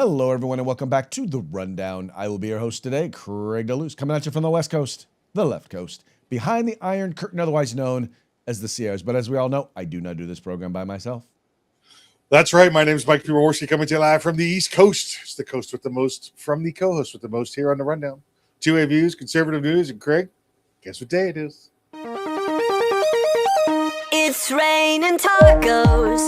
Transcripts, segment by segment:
Hello, everyone, and welcome back to The Rundown. I will be your host today, Craig DeLuz, coming at you from the West Coast, the left coast, behind the Iron Curtain, otherwise known as the Sierras. But as we all know, I do not do this program by myself. That's right. My name is Mike Peworski, coming to you live from the East Coast. It's the coast with the most, from the co-host with the most here on The Rundown. 2A views, conservative news, and Craig, guess what day it is? It's raining tacos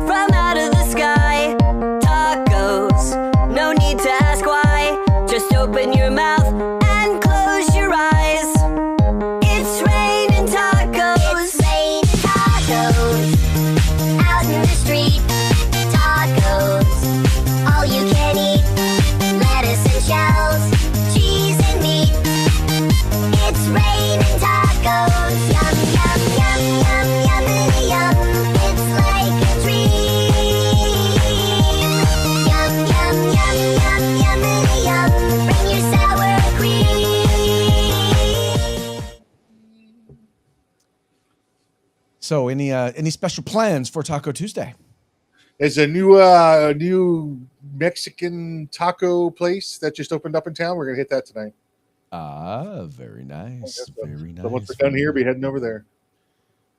from out of the sky. Tacos, no need to ask why. Just open your mouth and close your eyes. It's raining tacos. It's raining tacos out in the street. Tacos, all you can eat. Lettuce and shells, cheese and meat. It's raining tacos. Yum, yum, yum, yum, yum, yum. It's like a dream. Yum, yum, yum, yum, yum, yum. Bring your sour cream. So, any special plans for Taco Tuesday? There's a new Mexican taco place that just opened up in town. We're going to hit that tonight. Ah, very nice. Very nice. So once we're done here, be heading over there.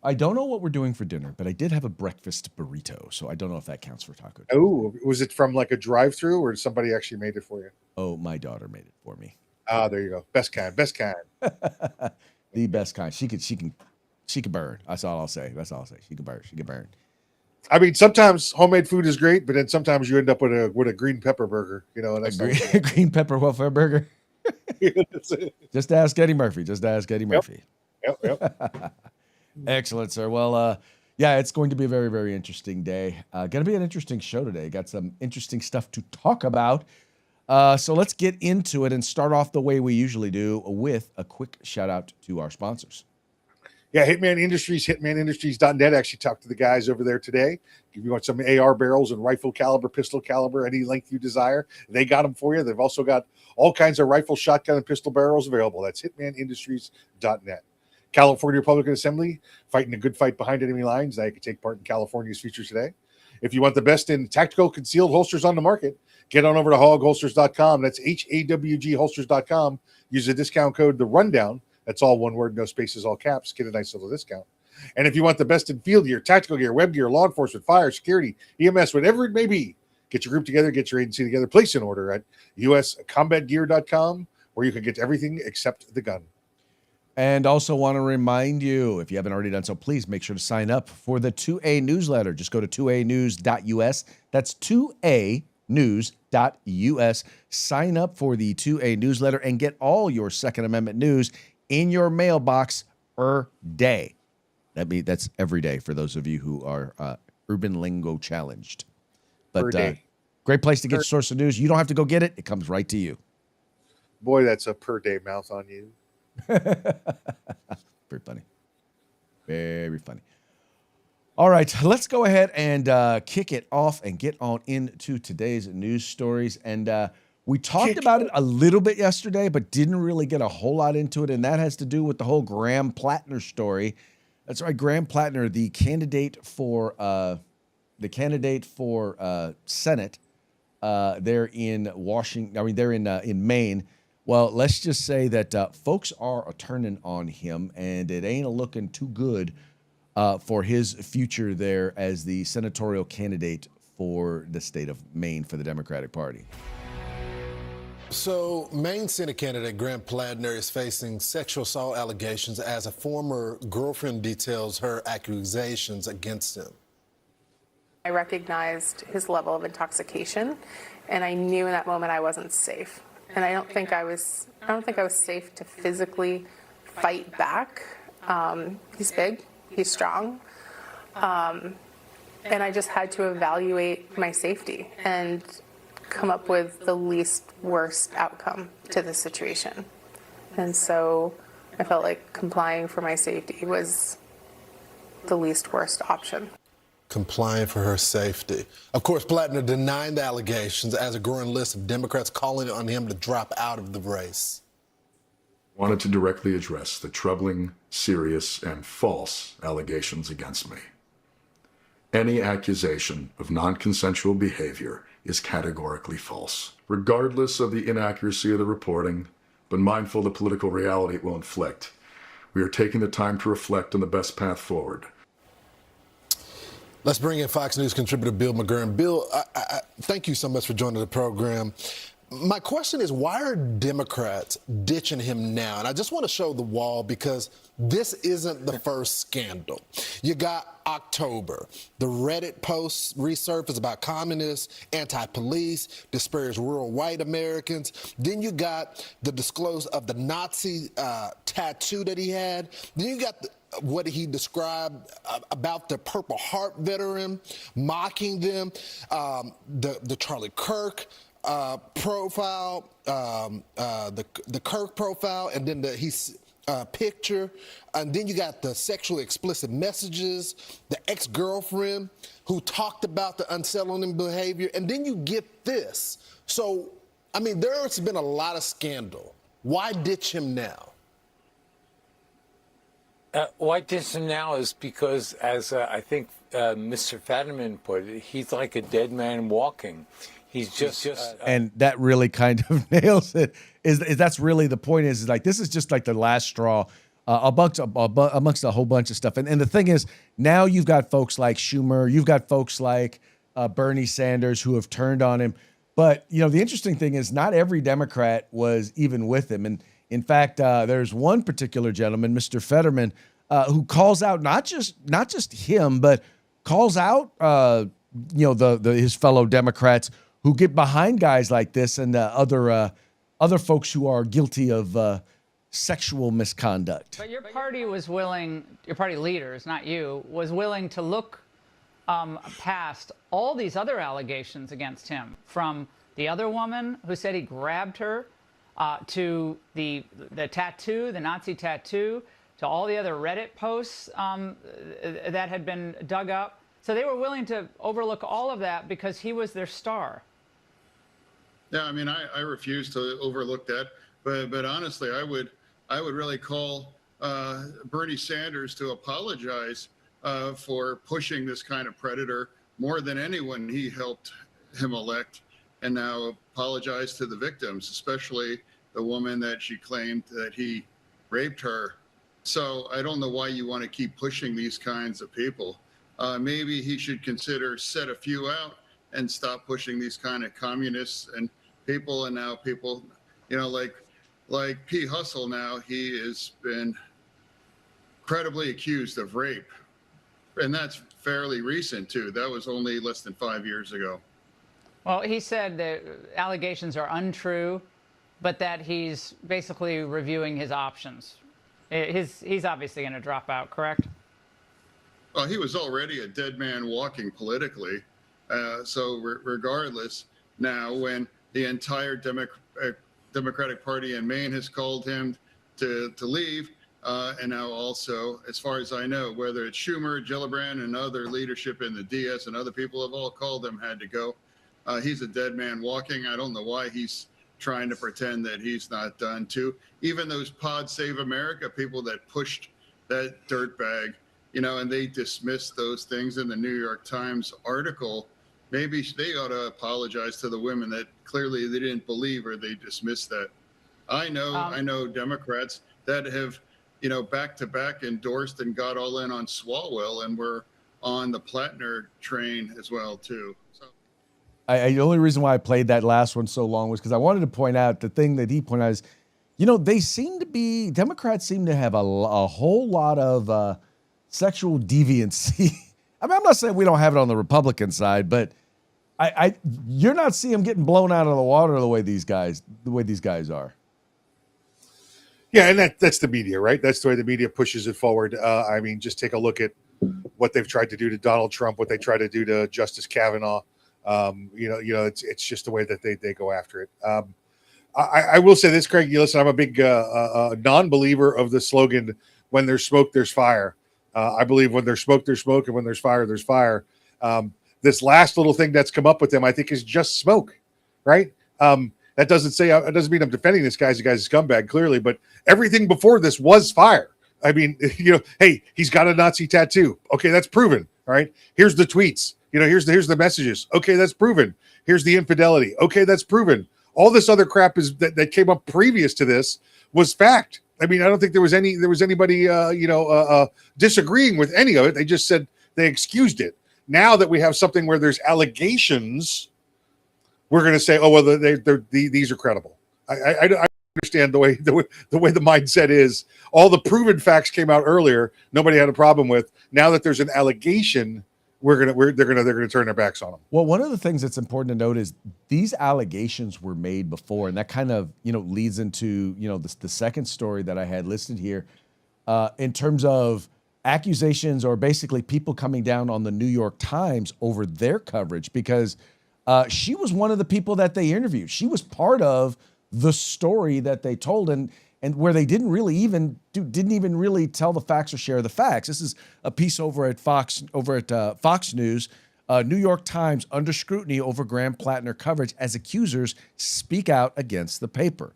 I don't know what we're doing for dinner, but I did have a breakfast burrito, so I don't know if that counts for Taco Tuesday. Oh, was it from like a drive-through or somebody actually made it for you? Oh, my daughter made it for me. Ah, there you go. Best kind. The best kind. She can burn. That's all I'll say. She can burn. I mean, sometimes homemade food is great, but then sometimes you end up with a green pepper burger, and that's Green pepper welfare burger. That's it. Just ask Eddie Murphy. Yep. Excellent, sir. Well, yeah, it's going to be a very, very interesting day. Going to be an interesting show today. Got some interesting stuff to talk about. So let's get into it and start off the way we usually do with a quick shout out to our sponsors. Yeah, Hitman Industries, hitmanindustries.net. Actually talked to the guys over there today. If you want some AR barrels and rifle caliber, pistol caliber, any length you desire, they got them for you. They've also got all kinds of rifle, shotgun, and pistol barrels available. That's hitmanindustries.net. California Republican Assembly, fighting a good fight behind enemy lines. Now you can take part in California's feature today. If you want the best in tactical concealed holsters on the market, get on over to hogholsters.com. That's HAWG holsters.com. Use the discount code The Rundown. That's all one word, no spaces, all caps. Get a nice little discount. And if you want the best in field gear, tactical gear, web gear, law enforcement, fire, security, EMS, whatever it may be, get your group together, get your agency together, place an order at uscombatgear.com, where you can get everything except the gun. And also want to remind you, if you haven't already done so, please make sure to sign up for the 2A newsletter. Just go to 2anews.us. That's 2anews.us. Sign up for the 2A newsletter and get all your Second Amendment news in your mailbox per day. That's every day for those of you who are urban lingo challenged. But great place to get your source of news. You don't have to go get it. It comes right to you. Boy, that's a per day mouth on you. Very funny. Very funny. All right, let's go ahead and kick it off and get on into today's news stories. And we talked about it a little bit yesterday, but didn't really get a whole lot into it. And that has to do with the whole Graham Platner story. That's right, Graham Platner, the candidate for Senate there in Washington. I mean, they're in Maine. Well, let's just say that folks are turning on him, and it ain't looking too good for his future there as the senatorial candidate for the state of Maine for the Democratic Party. So, Maine Senate candidate Graham Platner is facing sexual assault allegations as a former girlfriend details her accusations against him. I recognized his level of intoxication, and I knew in that moment I wasn't safe. And I don't think I was safe to physically fight back. He's big, he's strong, and I just had to evaluate my safety and come up with the least worst outcome to the situation. And so I felt like complying for my safety was the least worst option. Complying for her safety. Of course, Platner denied the allegations as a growing list of Democrats calling on him to drop out of the race. Wanted to directly address the troubling, serious, and false allegations against me. Any accusation of non-consensual behavior is categorically false. Regardless of the inaccuracy of the reporting, but mindful of the political reality it will inflict, we are taking the time to reflect on the best path forward. Let's bring in Fox News contributor Bill McGurn. Bill, I thank you so much for joining the program. My question is, why are Democrats ditching him now? And I just want to show the wall because this isn't the first scandal. You got October. The Reddit posts resurfaced about communists, anti-police, disparage rural white Americans. Then you got the disclose of the Nazi tattoo that he had. Then you got what he described about the Purple Heart veteran, mocking them, the Charlie Kirk profile, the Kirk profile, and then his picture, and then you got the sexually explicit messages, the ex-girlfriend who talked about the unsettling behavior, and then you get this. So, I mean, there's been a lot of scandal. Why ditch him now? Why ditch him now is because, as I think Mr. Fetterman put it, he's like a dead man walking. He's just and that really kind of nails it. Is that's really the point? Is like this is just like the last straw amongst a whole bunch of stuff. And the thing is, now you've got folks like Schumer, you've got folks like Bernie Sanders who have turned on him. But you know, the interesting thing is, not every Democrat was even with him. And in fact, there's one particular gentleman, Mr. Fetterman, who calls out not just him, but calls out his fellow Democrats who get behind guys like this and other folks who are guilty of sexual misconduct. But your party was willing, your party leaders, not you, was willing to look past all these other allegations against him, from the other woman who said he grabbed her, to the tattoo, the Nazi tattoo, to all the other Reddit posts that had been dug up. So they were willing to overlook all of that because he was their star. Yeah, I mean, I refuse to overlook that, but honestly, I would really call Bernie Sanders to apologize for pushing this kind of predator more than anyone he helped him elect, and now apologize to the victims, especially the woman that she claimed that he raped her. So I don't know why you want to keep pushing these kinds of people. Maybe he should consider set a few out and stop pushing these kind of communists and people. And now people, you know, like P. Hustle now, he has been credibly accused of rape. And that's fairly recent, too. That was only less than 5 years ago. Well, he said the allegations are untrue, but that he's basically reviewing his options. He's obviously going to drop out, correct? Well, he was already a dead man walking politically. So regardless, now when the entire Democratic Party in Maine has called him to leave, and now also, as far as I know, whether it's Schumer, Gillibrand, and other leadership in the DS and other people have all called him, had to go. He's a dead man walking. I don't know why he's trying to pretend that he's not done too. Even those Pod Save America people that pushed that dirtbag, you know, and they dismissed those things in the New York Times article. Maybe they ought to apologize to the women that clearly they didn't believe, or they dismissed that. I know Democrats that have, you know, back to back endorsed and got all in on Swalwell, and were on the Platner train as well too. So. The only reason why I played that last one so long was because I wanted to point out the thing that he pointed out is, you know, Democrats seem to have a whole lot of sexual deviancy. I mean, I'm not saying we don't have it on the Republican side, but you're not seeing them getting blown out of the water the way these guys are. Yeah, and that's the media, right? That's the way the media pushes it forward. I mean, just take a look at what they've tried to do to Donald Trump, what they try to do to Justice Kavanaugh. It's just the way that they go after it. I will say this, Craig. You listen, I'm a big non-believer of the slogan, "When there's smoke, there's fire." I believe when there's smoke, there's smoke, and when there's fire, there's fire. This last little thing that's come up with them, I think, is just smoke, right? That doesn't mean I'm defending this guy's a scumbag, clearly, but everything before this was fire. I mean, you know, hey, he's got a Nazi tattoo. Okay, that's proven. All right, here's the tweets. You know, here's the messages. Okay, that's proven. Here's the infidelity. Okay, that's proven. All this other crap is that came up previous to this was fact. I mean, I don't think there was anybody disagreeing with any of it. They just said they excused it. Now that we have something where there's allegations, we're going to say, oh well, these are credible. I understand the way the mindset is. All the proven facts came out earlier. Nobody had a problem with. Now that there's an allegation, they're gonna turn their backs on them. Well, one of the things that's important to note is these allegations were made before, and that kind of leads into the second story that I had listed here, in terms of accusations or basically people coming down on the New York Times over their coverage, because she was one of the people that they interviewed. She was part of the story that they told, and where they didn't even really tell the facts or share the facts. This is a piece over at Fox News. New York Times under scrutiny over Graham Platner coverage as accusers speak out against the paper.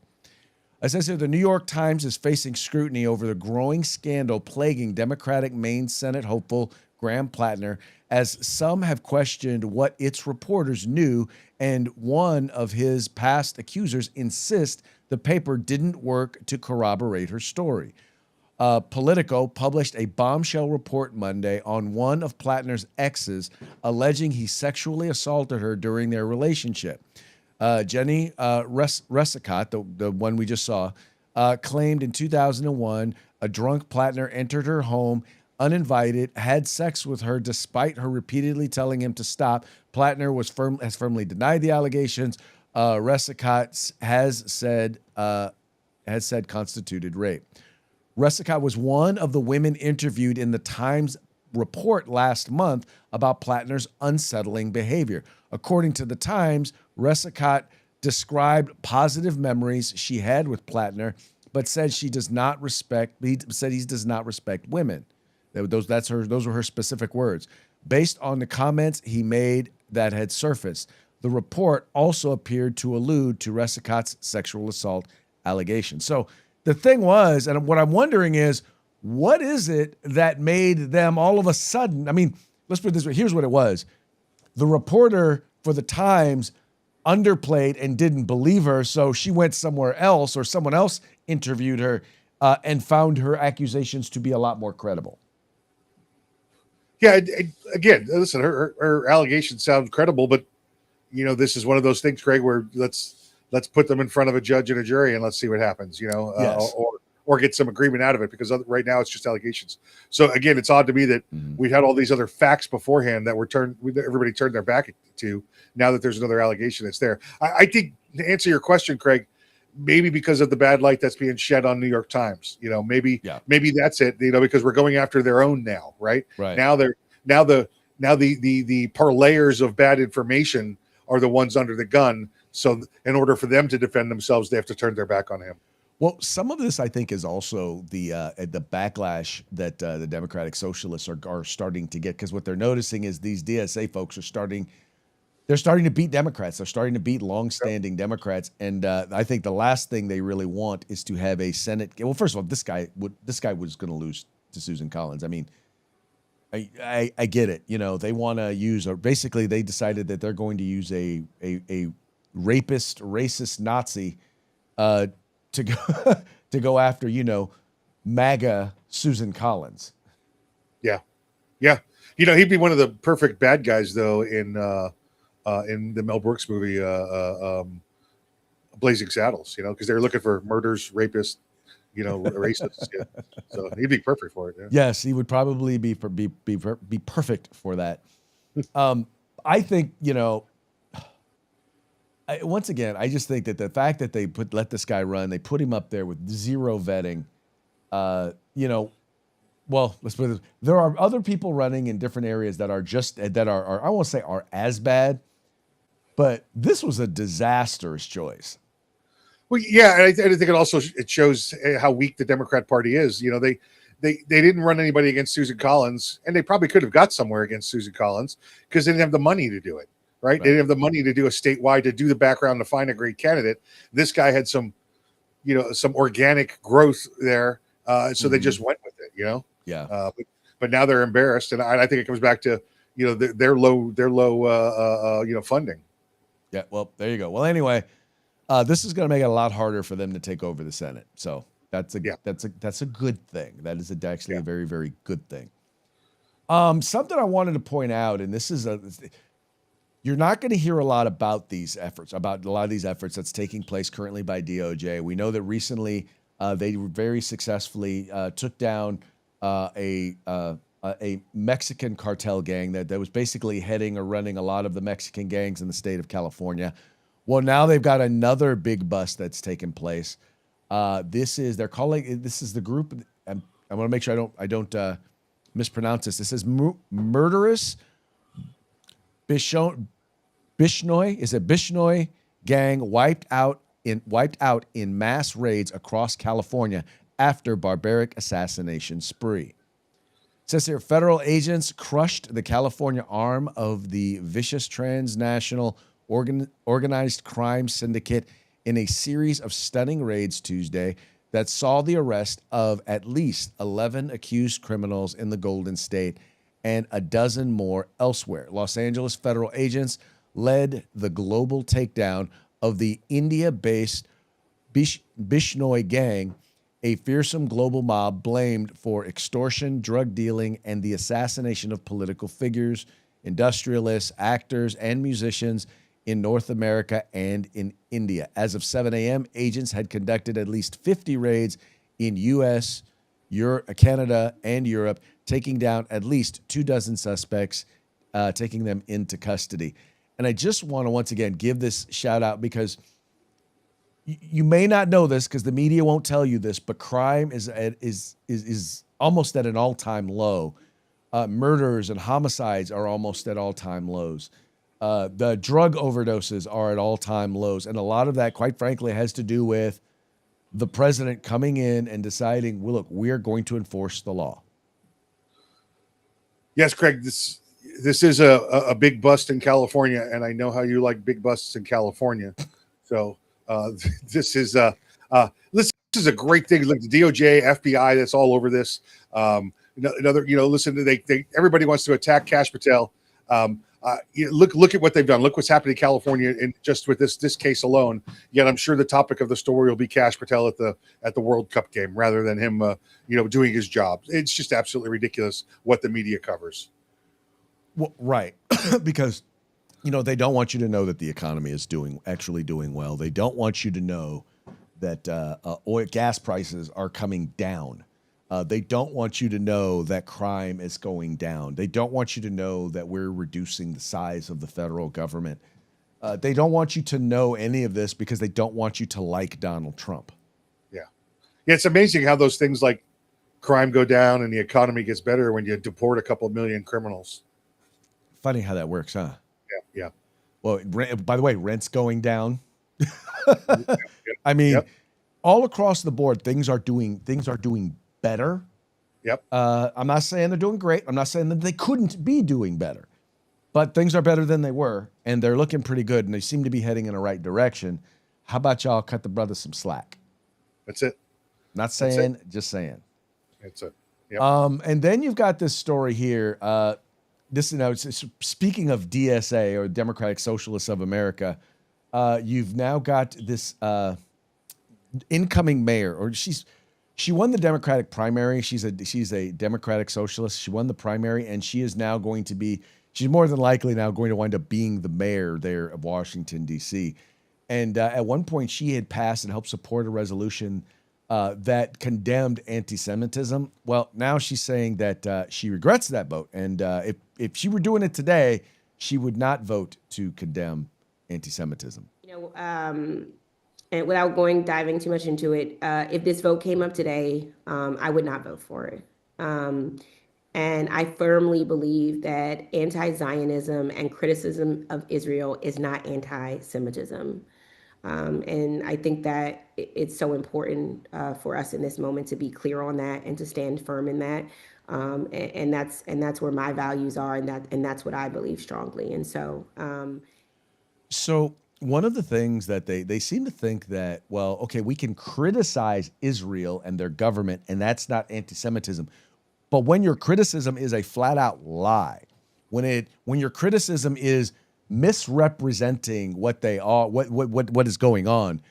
As I said, the New York Times is facing scrutiny over the growing scandal plaguing Democratic Maine Senate hopeful Graham Platner, as some have questioned what its reporters knew, and one of his past accusers insists the paper didn't work to corroborate her story. Politico published a bombshell report Monday on one of Platner's exes, alleging he sexually assaulted her during their relationship. Jenny Resicott, the one we just saw, claimed in 2001 a drunk Platner entered her home uninvited, had sex with her despite her repeatedly telling him to stop. Platner has firmly denied the allegations. Resicott has said constituted rape. Resicott was one of the women interviewed in the Times report last month about Platner's unsettling behavior. According to the Times, Resicott described positive memories she had with Platner, but said he does not respect women. Those were her specific words. Based on the comments he made that had surfaced, the report also appeared to allude to Resicott's sexual assault allegations. So the thing was, and what I'm wondering is, what is it that made them all of a sudden? I mean, let's put it this way. Here's what it was. The reporter for the Times underplayed and didn't believe her, so she went somewhere else, or someone else interviewed her and found her accusations to be a lot more credible. Yeah, again, listen, her allegations sound credible, but this is one of those things, Craig, where let's put them in front of a judge and a jury and let's see what happens, Yes. or get some agreement out of it, because right now it's just allegations. So again, it's odd to me that we had all these other facts beforehand that everybody turned their back to. Now that there's another allegation that's there, I think, to answer your question, Craig, maybe because of the bad light that's being shed on New York Times, maybe that's it, because we're going after their own now, right? Now the parlayers of bad information are the ones under the gun. So in order for them to defend themselves, they have to turn their back on him. Well, some of this, I think, is also the backlash that the Democratic Socialists are starting to get, because what they're noticing is these DSA folks are starting to beat Democrats. They're starting to beat longstanding Democrats, and I think the last thing they really want is to have a Senate. Well, first of all, this guy was going to lose to Susan Collins. I mean, I get it. They want to use, or basically they decided that they're going to use a rapist, racist Nazi to go after, MAGA Susan Collins. Yeah. He'd be one of the perfect bad guys, though, in the Mel Brooks movie, Blazing Saddles. Because they're looking for murders, rapists, racists. Yeah. So he'd be perfect for it. Yeah. Yes, he would probably be perfect for that. I think, once again, I just think that the fact that they let this guy run, they put him up there with zero vetting. Well, let's put it this, there are other people running in different areas that are I won't say are as bad, but this was a disastrous choice. Well, yeah, and I think it shows how weak the Democrat Party is. They didn't run anybody against Susan Collins, and they probably could have got somewhere against Susan Collins because they didn't have the money to do it. Right? They didn't have the money to do a statewide, to do the background to find a great candidate. This guy had some organic growth there, so they just went with it. Yeah. But now they're embarrassed, and I think it comes back to their low funding. Yeah, well, there you go. Well, anyway, this is going to make it a lot harder for them to take over the Senate. So that's a good thing. That is actually a very, very good thing. Something I wanted to point out, and this is you're not going to hear a lot about these efforts, about a lot of these efforts that's taking place currently by DOJ. We know that recently they very successfully took down a Mexican cartel gang that was basically heading or running a lot of the Mexican gangs in the state of California. Well, now they've got another big bust that's taken place. This is the group. I want to make sure I don't mispronounce this. This is Murderous Bishnoi. Is it Bishnoi gang wiped out in mass raids across California after barbaric assassination spree. It says here, federal agents crushed the California arm of the vicious transnational organized crime syndicate in a series of stunning raids Tuesday that saw the arrest of at least 11 accused criminals in the Golden State and a dozen more elsewhere. Los Angeles federal agents led the global takedown of the India-based Bishnoi gang, a fearsome global mob blamed for extortion, drug dealing, and the assassination of political figures, industrialists, actors, and musicians in North America and in India. As of 7 a.m., agents had conducted at least 50 raids in U.S., Canada, and Europe, taking down at least 24 suspects, taking them into custody. And I just want to once again give this shout out because you may not know this because the media won't tell you this, but crime is almost at an all-time low. Murders and homicides are almost at all-time lows. The drug overdoses are at all-time lows. And a lot of that, quite frankly, has to do with the president coming in and deciding, well, look, we're going to enforce the law. Yes, Craig, this is a big bust in California, and I know how you like big busts in California. So this is a great thing. Like the DOJ, FBI, that's all over this. Another, listen, everybody wants to attack Kash Patel. Look at what they've done. Look what's happening in California, and just with this case alone. Yet I'm sure the topic of the story will be Kash Patel at the World Cup game rather than him, doing his job. It's just absolutely ridiculous what the media covers. Well, right, because they don't want you to know that the economy is actually doing well. They don't want you to know that gas prices are coming down. They don't want you to know that crime is going down. They don't want you to know that we're reducing the size of the federal government. They don't want you to know any of this because they don't want you to like Donald Trump. Yeah, it's amazing how those things like crime go down and the economy gets better when you deport a couple million criminals. Funny how that works, huh? Yeah. Well, by the way, rent's going down. I mean, all across the board, things are doing better. Yep. I'm not saying they're doing great. I'm not saying that they couldn't be doing better, but things are better than they were, and they're looking pretty good, and they seem to be heading in the right direction. How about y'all cut the brothers some slack? That's it. Not saying, just saying. That's it. Yep. And then you've got this story here. Speaking of DSA, or Democratic Socialists of America, you've now got this incoming mayor, or she won the Democratic primary. She's a Democratic Socialist. She won the primary, and she is now she's more than likely now going to wind up being the mayor there of Washington, D.C. And at one point, she had passed and helped support a resolution that condemned anti-Semitism. Well, now she's saying that she regrets that vote. And if she were doing it today, she would not vote to condemn anti-Semitism. And without diving too much into it, if this vote came up today, I would not vote for it. And I firmly believe that anti-Zionism and criticism of Israel is not anti-Semitism. And I think that it's so important for us in this moment to be clear on that and to stand firm in that. And that's where my values are, and that's what I believe strongly. And so, So one of the things that they seem to think that, well, okay, we can criticize Israel and their government, and that's not anti-Semitism. But when your criticism is a flat out lie, when your criticism is misrepresenting what they are, what is going on.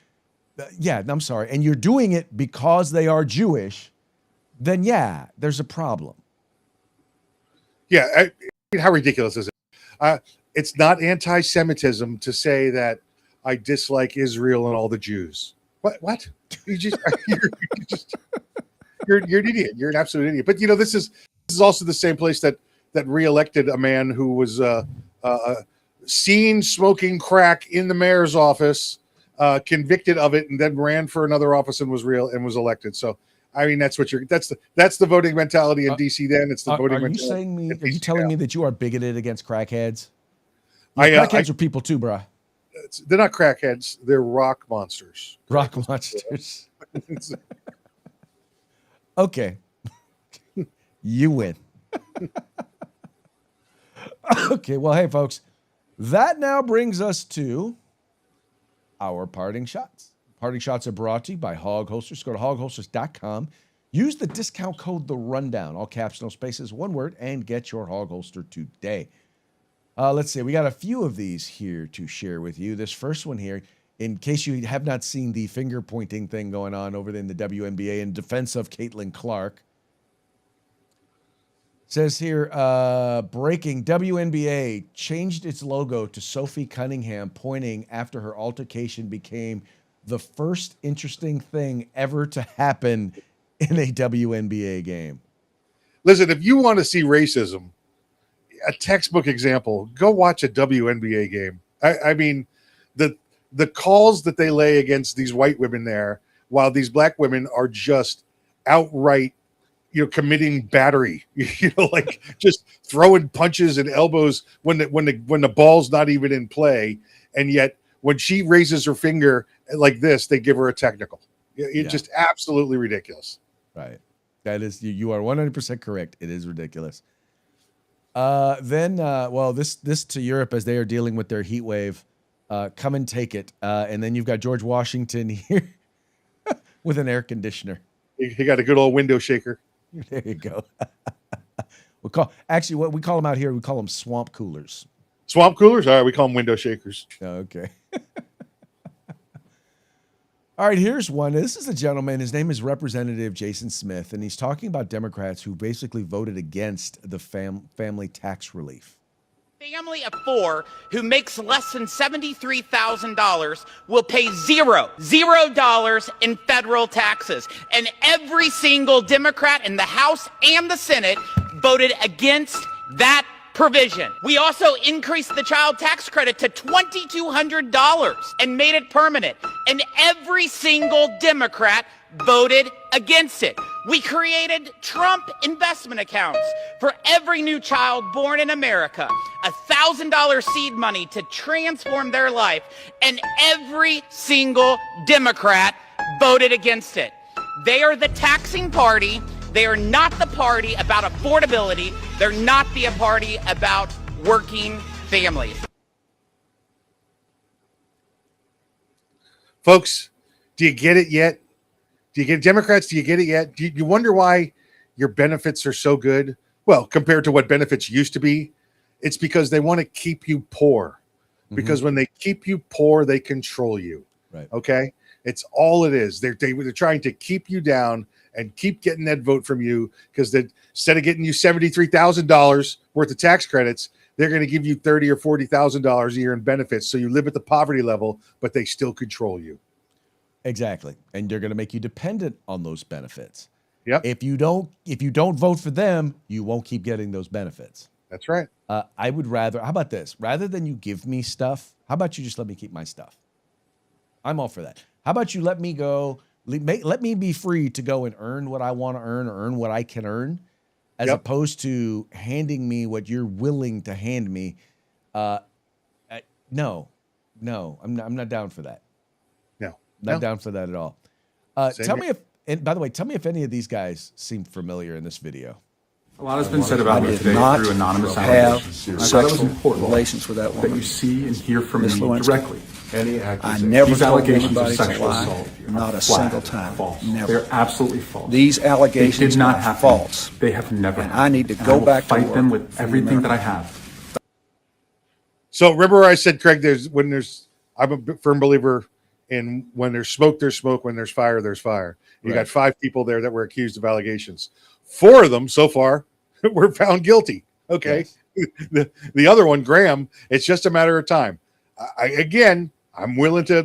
Yeah, I'm sorry. And you're doing it because they are Jewish, then yeah, there's a problem. Yeah, how ridiculous is it? It's not anti-Semitism to say that I dislike Israel and all the Jews. What? You're an idiot. You're an absolute idiot. But this is also the same place that reelected a man who was seen smoking crack in the mayor's office, convicted of it, and then ran for another office and was elected. So I mean, that's the voting mentality in DC. Then it's the voting mentality. Are you telling me that you are bigoted against crackheads? Crackheads are people too, bruh. They're not crackheads. They're rock monsters. Rock monsters. Okay. You win. Okay, well, hey, folks, that now brings us to our parting shots. Parting shots are brought to you by Hog Holsters. Go to hogholsters.com. Use the discount code The Rundown, all caps, no spaces, one word, and get your Hog Holster today. Let's see. We got a few of these here to share with you. This first one here, in case you have not seen the finger-pointing thing going on over in the WNBA in defense of Caitlin Clark. Says here, breaking, WNBA changed its logo to Sophie Cunningham, pointing after her altercation became the first interesting thing ever to happen in a WNBA game. Listen, if you want to see racism, a textbook example, go watch a WNBA game. I mean, the calls that they lay against these white women there, while these black women are just outright, committing battery, like just throwing punches and elbows when the ball's not even in play, and yet when she raises her finger like this, they give her a technical. It's just absolutely ridiculous. Right. That is, you are 100% correct. It is ridiculous. This to Europe as they are dealing with their heat wave. Come and take it. And then you've got George Washington here with an air conditioner. He got a good old window shaker. There you go. What we call them out here, we call them swamp coolers. Swamp coolers? All right, we call them window shakers. Okay. All right, here's one. This is a gentleman. His name is Representative Jason Smith, and he's talking about Democrats who basically voted against the family tax relief. Family of four who makes less than $73,000 will pay $0 in federal taxes. And every single Democrat in the House and the Senate voted against that provision. We also increased the child tax credit to $2,200 and made it permanent. And every single Democrat voted against it. We created Trump investment accounts for every new child born in America, $1,000 seed money to transform their life, and every single Democrat voted against it. They are the taxing party. They are not the party about affordability. They're not the party about working families. Folks, do you get it yet? Do you get Democrats? Do you get it yet? Do you wonder why your benefits are so good? Well, compared to what benefits used to be, it's because they want to keep you poor. Because when they keep you poor, they control you. Right. Okay? It's all it is. They're trying to keep you down and keep getting that vote from you, because instead of getting you $73,000 worth of tax credits, they're going to give you $30,000 or $40,000 a year in benefits. So you live at the poverty level, but they still control you. Exactly. And they're going to make you dependent on those benefits. Yep. If you don't vote for them, you won't keep getting those benefits. That's right. I would rather, how about this? Rather than you give me stuff, how about you just let me keep my stuff? I'm all for that. How about you let me go, let me be free to go and earn what I want to earn, or earn what I can earn, as opposed to handing me what you're willing to hand me. No, I'm not down for that. Not down for that at all. Tell me and by the way, tell me if any of these guys seem familiar in this video. A lot has been said about me today through anonymous allegations. Sexual relations with that woman. That you see and hear from me directly. I never These told allegations anybody of to sexual lie. assault Not a flat, single time. False. Never. They're absolutely false. These allegations they did not are happen. false. They have never And happened. I need to And go I will back to fight work them with for the everything that I American. have. So remember I said, Craig, I'm a firm believer in when there's smoke, when there's fire. You got 5 people there that were accused of allegations. 4 of them so far were found guilty. Okay. Yes. The other one, Graham, it's just a matter of time. I'm willing to,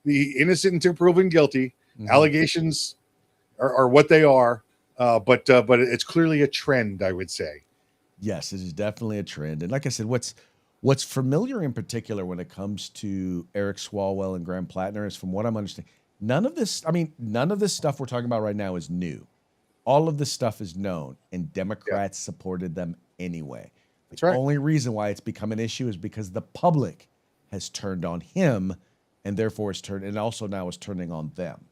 the innocent until proven guilty. Mhm. Allegations are what they are. But it's clearly a trend, I would say. Yes, it is definitely a trend. And like I said, what's familiar in particular when it comes to Eric Swalwell and Graham Platner is, from what I'm understanding, none of this stuff we're talking about right now is new. All of this stuff is known, and Democrats supported them anyway. That's right. The only reason why it's become an issue is because the public has turned on him, and therefore also now is turning on them.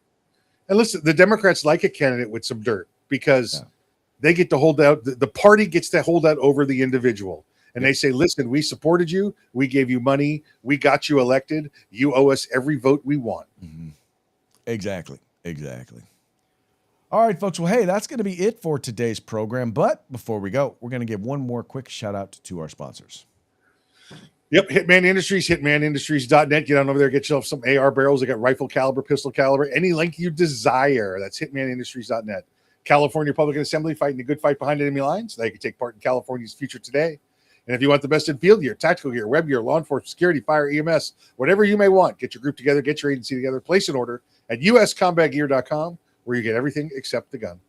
And listen, the Democrats like a candidate with some dirt because they get to hold out. The party gets to hold out over the individual. And they say, listen, we supported you. We gave you money. We got you elected. You owe us every vote we want. Mm-hmm. Exactly. All right, folks. Well, hey, that's going to be it for today's program. But before we go, we're going to give one more quick shout out to our sponsors. Yep, Hitman Industries, hitmanindustries.net. Get on over there, get yourself some AR barrels. They got rifle caliber, pistol caliber, any length you desire. That's hitmanindustries.net. California Republican Assembly, fighting the good fight behind enemy lines. They can take part in California's future today. And if you want the best in field gear, tactical gear, web gear, law enforcement, security, fire, EMS, whatever you may want, get your group together, get your agency together, place an order at uscombatgear.com, where you get everything except the gun.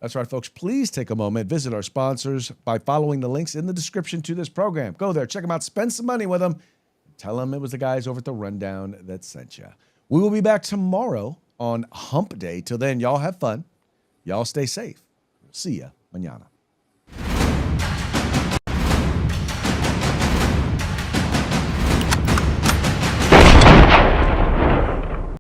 That's right, folks. Please take a moment, visit our sponsors by following the links in the description to this program. Go there, check them out, spend some money with them. Tell them it was the guys over at the Rundown that sent you. We will be back tomorrow on Hump Day. Till then, y'all have fun. Y'all stay safe. See ya mañana.